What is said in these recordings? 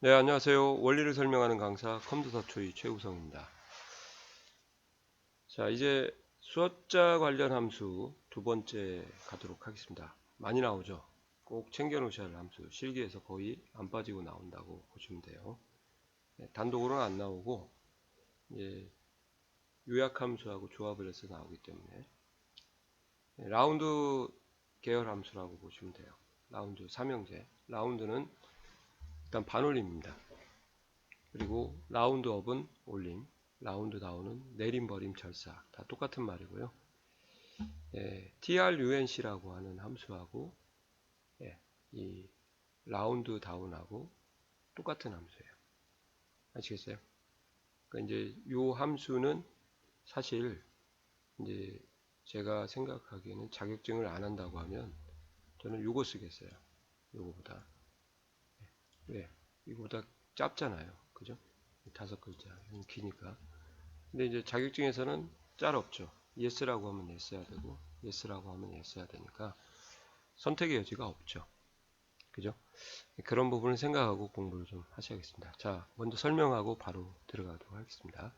네, 안녕하세요. 원리를 설명하는 강사 컴퓨터 초이 최우성입니다. 자, 이제 수어자 관련 함수 두 번째 가도록 하겠습니다. 많이 나오죠? 꼭 챙겨 놓으셔야 할 함수. 실기에서 거의 안 빠지고 나온다고 보시면 돼요. 네, 단독으로는 안 나오고 이제 요약 함수하고 조합을 해서 나오기 때문에 네, 라운드 계열 함수라고 보시면 돼요. 라운드 삼형제. 라운드는 일단 반올림입니다. 그리고 라운드업은 올림, 라운드 다운은 내림, 버림, 절사 다 똑같은 말이고요. 예, trunc라고 하는 함수하고 예, 이 라운드 다운하고 똑같은 함수예요. 아시겠어요? 그러니까 이제 이 함수는 사실 이제 제가 생각하기에는 자격증을 안 한다고 하면 저는 요거 쓰겠어요. 요거보다 왜? 이거보다 짧잖아요. 그죠? 다섯 글자 기니까. 근데 이제 자격증에서는 짤 없죠. yes라고 하면 yes 해야 되고 yes라고 하면 yes 해야 되니까 선택의 여지가 없죠. 그죠? 그런 부분을 생각하고 공부를 좀 하셔야겠습니다. 자, 먼저 설명하고 바로 들어가도록 하겠습니다.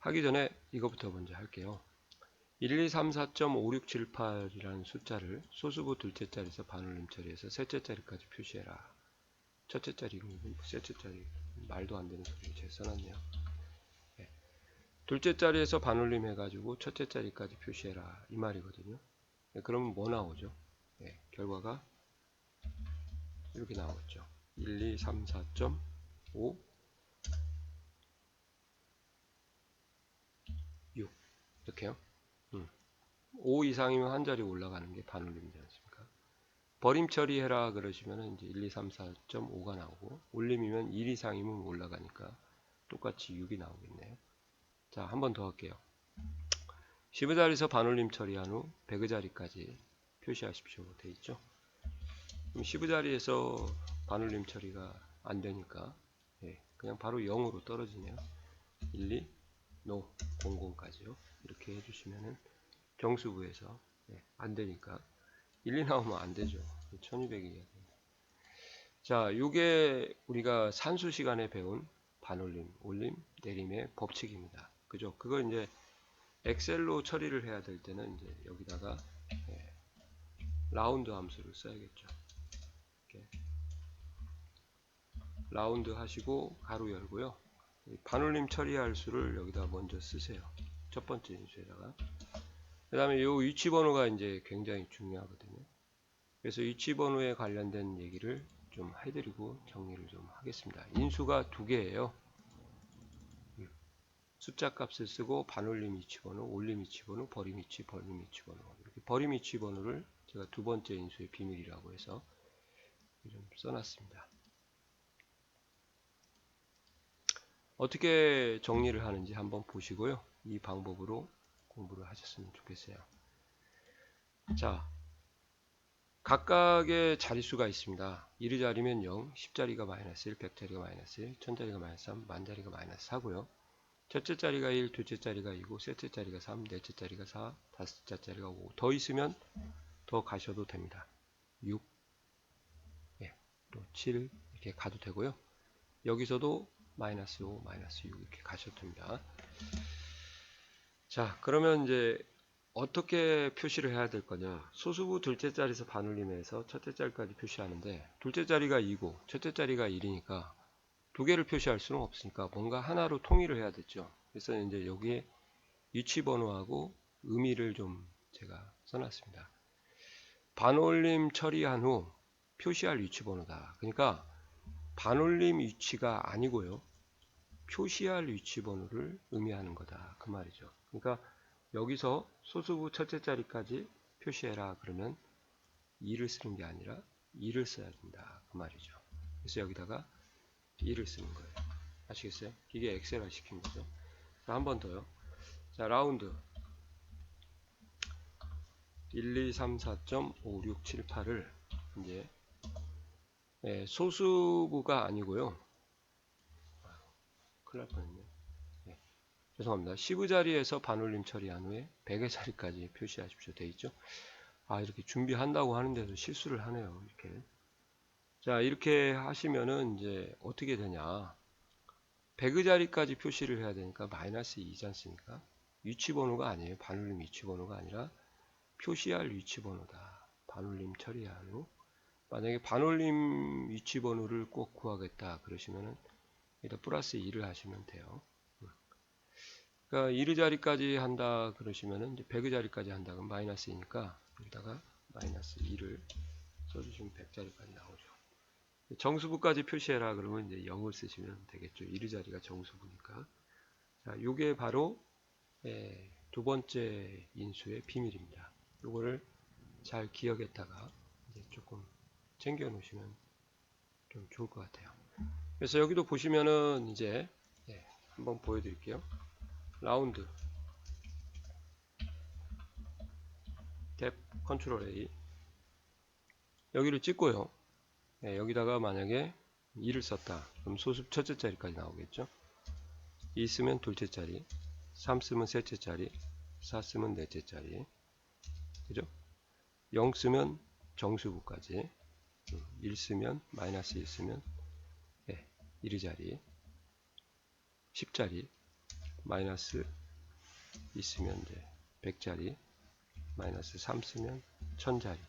하기 전에 이것부터 먼저 할게요. 1, 2, 3, 4.5678이라는 숫자를 소수부 둘째 자리에서 반올림 처리해서 셋째 자리까지 표시해라. 첫째 자리, 셋째 자리 말도 안 되는 소리를 제가 써놨네요. 네. 둘째 자리에서 반올림 해가지고 첫째 자리까지 표시해라 이 말이거든요. 네, 그러면 뭐 나오죠? 네, 결과가 이렇게 나오겠죠. 1, 2, 3, 4.5, 6 이렇게요. 5 이상이면 한 자리 올라가는 게 반올림이지 않습니까? 버림 처리해라 그러시면 이제 1, 2, 3, 4.5가 나오고 올림이면 1 이상이면 올라가니까 똑같이 6이 나오겠네요. 자, 한 번 더 할게요. 10의 자리에서 반올림 처리한 후 100의 자리까지 표시하십시오 돼 있죠. 그럼 10의 자리에서 반올림 처리가 안 되니까 예, 그냥 바로 0으로 떨어지네요. 1, 2, 노, 00까지요. 이렇게 해주시면은 정수부에서 예, 안 되니까 1, 2 나오면 안 되죠. 1200이어야 됩니다. 자, 요게 우리가 산수 시간에 배운 반올림, 올림, 내림의 법칙입니다. 그죠? 그거 이제 엑셀로 처리를 해야 될 때는 이제 여기다가 예, 라운드 함수를 써야겠죠. 이렇게 라운드 하시고 가로 열고요. 반올림 처리할 수를 여기다 먼저 쓰세요. 첫 번째 인수에다가. 그 다음에 이 위치 번호가 이제 굉장히 중요하거든요. 그래서 위치 번호에 관련된 얘기를 좀 해드리고 정리를 좀 하겠습니다. 인수가 두 개예요. 숫자 값을 쓰고 반올림 위치 번호, 올림 위치 번호, 버림 위치, 버림 위치 번호. 이렇게 버림 위치 번호를 제가 두 번째 인수의 비밀이라고 해서 좀 써놨습니다. 어떻게 정리를 하는지 한번 보시고요. 이 방법으로 공부를 하셨으면 좋겠어요. 자, 각각의 자릿수가 있습니다. 1의 자리면 0, 10자리가 마이너스 1, 100자리가 마이너스 1, 1000자리가 마이너스 3, 만자리가 마이너스 4고요. 첫째 자리가 1, 둘째 자리가 2고, 셋째 자리가 3, 넷째 자리가 4, 다섯째 자리가 5. 더 있으면 더 가셔도 됩니다. 6, 예, 또 7 이렇게 가도 되고요. 여기서도 마이너스 5, 마이너스 6 이렇게 가셔도 됩니다. 자, 그러면 이제 어떻게 표시를 해야 될 거냐. 소수부 둘째 자리에서 반올림해서 첫째 자리까지 표시하는데 둘째 자리가 2고 첫째 자리가 1이니까 두 개를 표시할 수는 없으니까 뭔가 하나로 통일을 해야 됐죠. 그래서 이제 여기에 위치 번호하고 의미를 좀 제가 써놨습니다. 반올림 처리한 후 표시할 위치 번호다. 그러니까 반올림 위치가 아니고요. 표시할 위치 번호를 의미하는 거다. 그 말이죠. 그러니까 여기서 소수부 첫째 자리까지 표시해라 그러면 2를 쓰는 게 아니라 2를 써야 된다. 그 말이죠. 그래서 여기다가 2를 쓰는 거예요. 아시겠어요? 이게 엑셀화 시킨 거죠. 한 번 더요. 자, 라운드 1, 2, 3, 4.5, 6, 7, 8을 이제 소수부가 아니고요. 큰일 날 뻔했네. 네, 죄송합니다. 10의 자리에서 반올림 처리한 후에 100의 자리까지 표시하십시오. 돼 있죠? 아, 이렇게 준비한다고 하는데도 실수를 하네요. 이렇게. 자, 이렇게 하시면은 이제 어떻게 되냐. 배그 자리까지 표시를 해야 되니까 마이너스 2지 않습니까? 위치 번호가 아니에요. 반올림 위치 번호가 아니라 표시할 위치 번호다. 반올림 처리할 후. 만약에 반올림 위치 번호를 꼭 구하겠다 그러시면은 여기다 플러스 2를 하시면 돼요. 그러니까 1의 자리까지 한다 그러시면은 이제 100의 자리까지 한다 그러면 마이너스 2니까 여기다가 마이너스 2를 써주시면 100자리까지 나오죠. 정수부까지 표시해라 그러면 이제 0을 쓰시면 되겠죠. 1의 자리가 정수부니까. 자, 요게 바로 두 번째 인수의 비밀입니다. 요거를 잘 기억했다가 이제 조금 챙겨 놓으시면 좀 좋을 것 같아요. 그래서 여기도 보시면은 이제 한번 보여드릴게요. 라운드 탭 컨트롤 A 여기를 찍고요. 여기다가 만약에 2를 썼다. 그럼 소수 첫째 자리까지 나오겠죠. 2 쓰면 둘째 자리, 3 쓰면 셋째 자리, 4 쓰면 넷째 자리. 그죠? 0 쓰면 정수부까지, 1 쓰면 마이너스 1 쓰면 1의 자리, 10자리, 마이너스 2 쓰면 이제 100자리, 마이너스 3 쓰면 1000자리.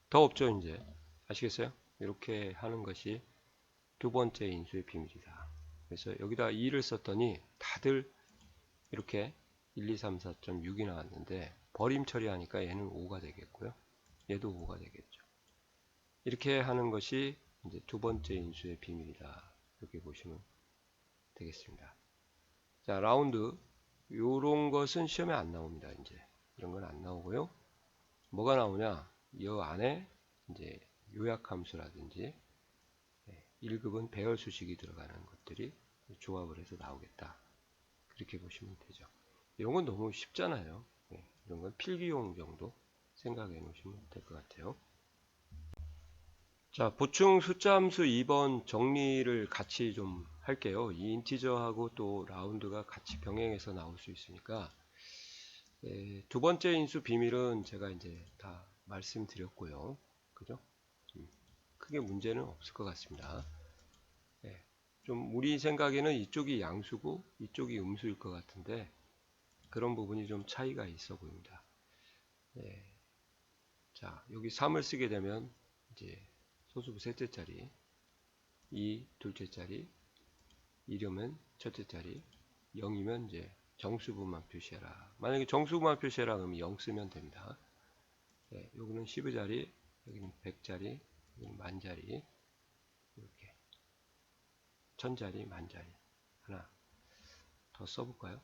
더 없죠, 이제. 아시겠어요? 이렇게 하는 것이 두 번째 인수의 비밀이다. 그래서 여기다 2를 썼더니 다들 이렇게 1, 2, 3, 4.6이 나왔는데 버림 처리하니까 얘는 5가 되겠고요. 얘도 5가 되겠죠. 이렇게 하는 것이 이제 두 번째 인수의 비밀이다. 이렇게 보시면 되겠습니다. 자, 라운드. 요런 것은 시험에 안 나옵니다. 이제 이런 건 안 나오고요. 뭐가 나오냐? 이 안에 이제 요약함수라든지 1급은 배열 수식이 들어가는 것들이 조합을 해서 나오겠다. 그렇게 보시면 되죠. 이런 건 너무 쉽잖아요. 이런 건 필기용 정도 생각해 놓으시면 될 것 같아요. 자, 보충 숫자 함수 2번 정리를 같이 좀 할게요. 이 인티저하고 또 라운드가 같이 병행해서 나올 수 있으니까 두 번째 인수 비밀은 제가 이제 다 말씀드렸고요. 그죠? 크게 문제는 없을 것 같습니다. 좀 우리 생각에는 이쪽이 양수고 이쪽이 음수일 것 같은데 그런 부분이 좀 차이가 있어 보입니다. 자, 여기 3을 쓰게 되면 이제 소수부 셋째 자리, 2 둘째 자리, 2려면 첫째 자리, 0이면 이제 정수부만 표시해라. 만약에 정수부만 표시해라 그러면 0 쓰면 됩니다. 여기는 10의 자리, 여기는 100자리, 여기는 만자리, 이렇게 1000자리, 만자리 하나 더 써볼까요?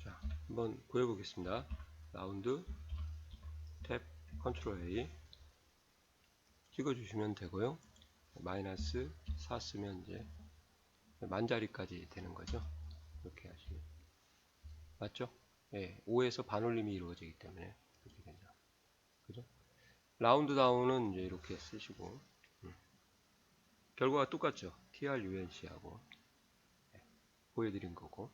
자, 한번 보여보겠습니다. 라운드 탭 컨트롤 A 찍어주시면 되고요. 마이너스 4 쓰면 이제 만자리까지 되는 거죠. 이렇게 하시면 맞죠? 5에서 반올림이 이루어지기 때문에 이렇게 되죠. 그죠? 라운드 다운은 이제 이렇게 쓰시고 결과가 똑같죠. TRUNC하고 보여드린 거고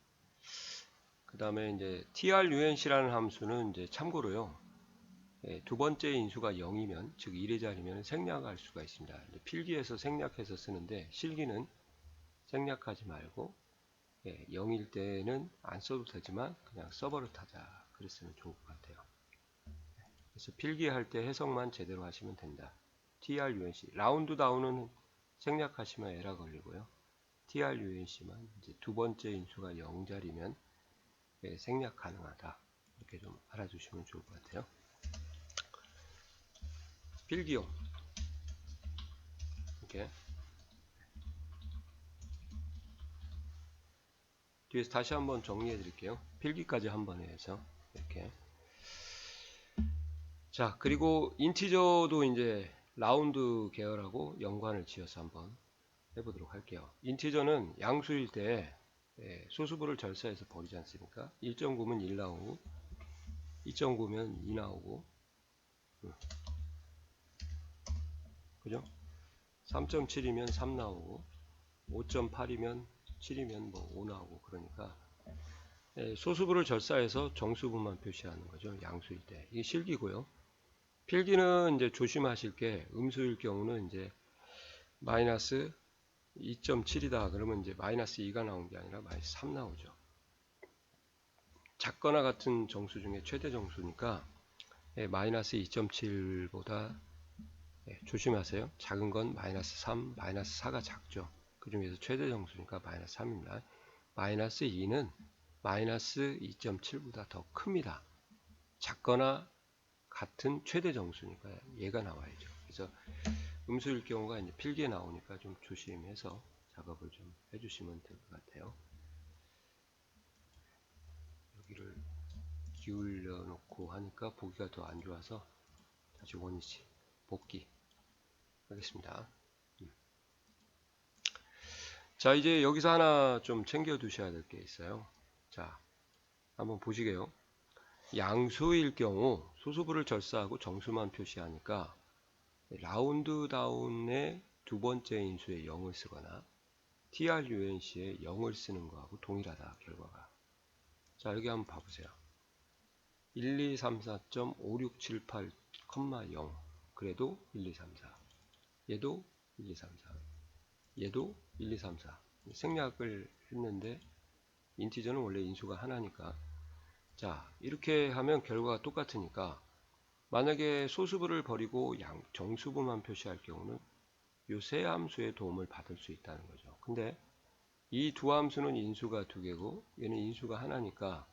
그 다음에 이제 TRUNC라는 함수는 이제 참고로요. 두 번째 인수가 0이면 즉 1의 자리면 생략할 수가 있습니다. 필기에서 생략해서 쓰는데 실기는 생략하지 말고 0일 때는 안 써도 되지만 그냥 써버릇하자 그랬으면 좋을 것 같아요. 그래서 필기할 때 해석만 제대로 하시면 된다. TRUNC 라운드 다운은 생략하시면 에러 걸리고요. TRUNC만 이제 두 번째 인수가 0자리면 생략 가능하다. 이렇게 좀 알아주시면 좋을 것 같아요. 필기용 이렇게 뒤에서 다시 한번 정리해 드릴게요. 필기까지 한번 해서 이렇게 자 그리고 인티저도 이제 라운드 계열하고 연관을 지어서 한번 해보도록 할게요. 인티저는 양수일 때 소수부를 절사해서 버리지 않습니까? 1.9면 1 나오고 2.9면 2 나오고 그죠? 3.7이면 3 나오고 5.8이면 7이면 뭐 5 나오고 그러니까 소수부를 절사해서 정수부만 표시하는 거죠. 양수일 때. 이게 실기고요. 필기는 이제 조심하실 게 음수일 경우는 이제 마이너스 2.7이다 그러면 이제 마이너스 2가 나온 게 아니라 마이너스 3 나오죠. 작거나 같은 정수 중에 최대 정수니까 마이너스 2.7보다 조심하세요. 작은 건 마이너스 3, 마이너스 4가 작죠. 그 중에서 최대 정수니까 마이너스 3입니다. 마이너스 2는 마이너스 2.7보다 더 큽니다. 작거나 같은 최대 정수니까 얘가 나와야죠. 그래서 음수일 경우가 이제 필기에 나오니까 좀 조심해서 작업을 좀 해주시면 될 것 같아요. 여기를 기울여 놓고 하니까 보기가 더 안 좋아서 다시 원위치 복귀 하겠습니다. 자, 이제 여기서 하나 좀 챙겨 두셔야 될 게 있어요. 자, 한번 보시게요. 양수일 경우 소수부를 절사하고 정수만 표시하니까 라운드 다운의 두 번째 인수에 0을 쓰거나 TRUNC에 0을 쓰는 거하고 동일하다, 결과가. 자, 여기 한번 봐보세요. 1234.5678,0 그래도 1234 얘도 1234 얘도 1234 생략을 했는데 인티저는 원래 인수가 하나니까 자 이렇게 하면 결과가 똑같으니까 만약에 소수부를 버리고 정수부만 표시할 경우는 이 세 함수의 도움을 받을 수 있다는 거죠. 근데 이 두 함수는 인수가 두 개고 얘는 인수가 하나니까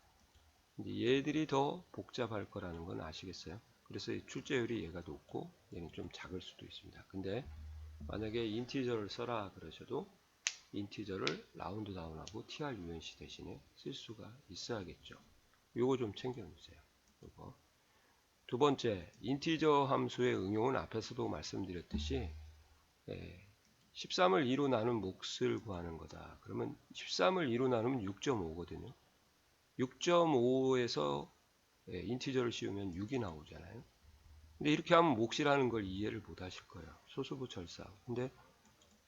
이제 얘들이 더 복잡할 거라는 건 아시겠어요? 그래서 출제율이 얘가 높고 얘는 좀 작을 수도 있습니다. 근데 만약에 인티저를 써라 그러셔도 인티저를 라운드 다운하고 TRUNC 대신에 쓸 수가 있어야겠죠. 요거 좀 챙겨 놓으세요. 요거. 두 번째, 인티저 함수의 응용은 앞에서도 말씀드렸듯이 13을 2로 나눈 몫을 구하는 거다. 그러면 13을 2로 나누면 6.5거든요. 6.5에서 인티저를 씌우면 6이 나오잖아요. 근데 이렇게 하면 몫이라는 걸 이해를 못 하실 거예요. 소수부 절사. 근데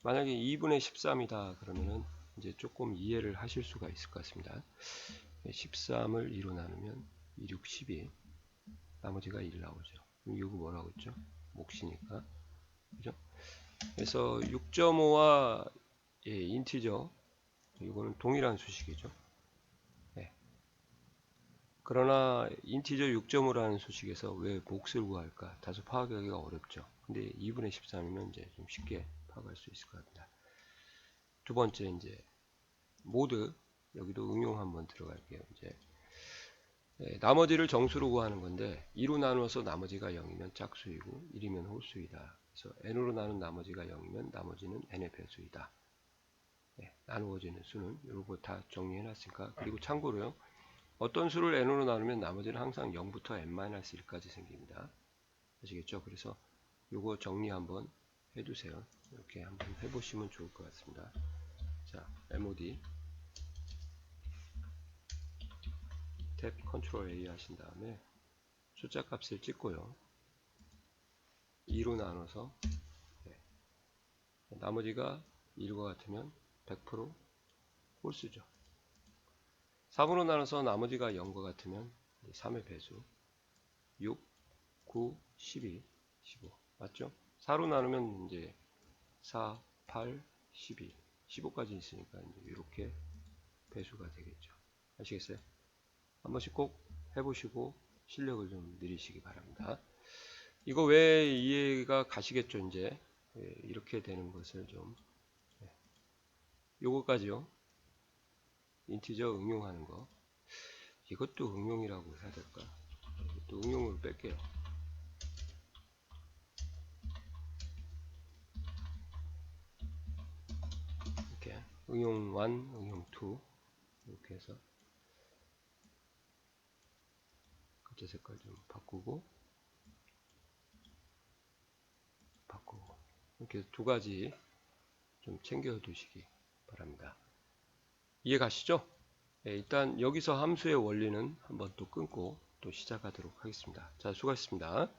만약에 2분의 13이다 그러면은 이제 조금 이해를 하실 수가 있을 것 같습니다. 13을 2로 나누면 2, 6, 12 나머지가 1 나오죠. 그럼 이거 뭐라고 했죠? 몫이니까 그죠? 그래서 6.5와 인티저 이거는 동일한 수식이죠. 네. 그러나 인티저 6.5라는 수식에서 왜 몫을 구할까? 다소 파악하기가 어렵죠. 근데 2분의 13이면 이제 좀 쉽게 파악할 수 있을 것 같습니다. 두 번째 이제 모드 여기도 응용 한번 들어갈게요. 이제 나머지를 정수로 구하는 건데 2로 나누어서 나머지가 0이면 짝수이고 1이면 홀수이다. 그래서 n으로 나눈 나머지가 0이면 나머지는 n의 배수이다. 나누어지는 수는 이거 다 정리해 놨으니까. 그리고 참고로요. 어떤 수를 n으로 나누면 나머지는 항상 0부터 n-1까지 생깁니다. 아시겠죠? 그래서 요거 정리 한번 해두세요. 이렇게 한번 해보시면 좋을 것 같습니다. 자, MOD 탭 컨트롤 A 하신 다음에 숫자 값을 찍고요. 2로 나눠서 나머지가 1과 같으면 100% 홀수죠. 3으로 나눠서 나머지가 0과 같으면 3의 배수 6, 9, 12, 15 맞죠? 4로 나누면 이제 4, 8, 12, 15까지 있으니까 이제 이렇게 배수가 되겠죠. 아시겠어요? 한 번씩 꼭 해보시고 실력을 좀 늘리시기 바랍니다. 이거 왜 이해가 가시겠죠? 이제 이렇게 되는 것을 좀 요거까지요. 인티저 응용하는 거 이것도 응용이라고 해야 될까? 이것도 응용으로 뺄게요. 이렇게 응용 1, 응용 2 이렇게 해서 글자 색깔 좀 바꾸고 이렇게 두 가지 좀 챙겨 두시기 바랍니다. 이해 가시죠? 일단 여기서 함수의 원리는 한번 또 끊고 또 시작하도록 하겠습니다. 자, 수고하셨습니다.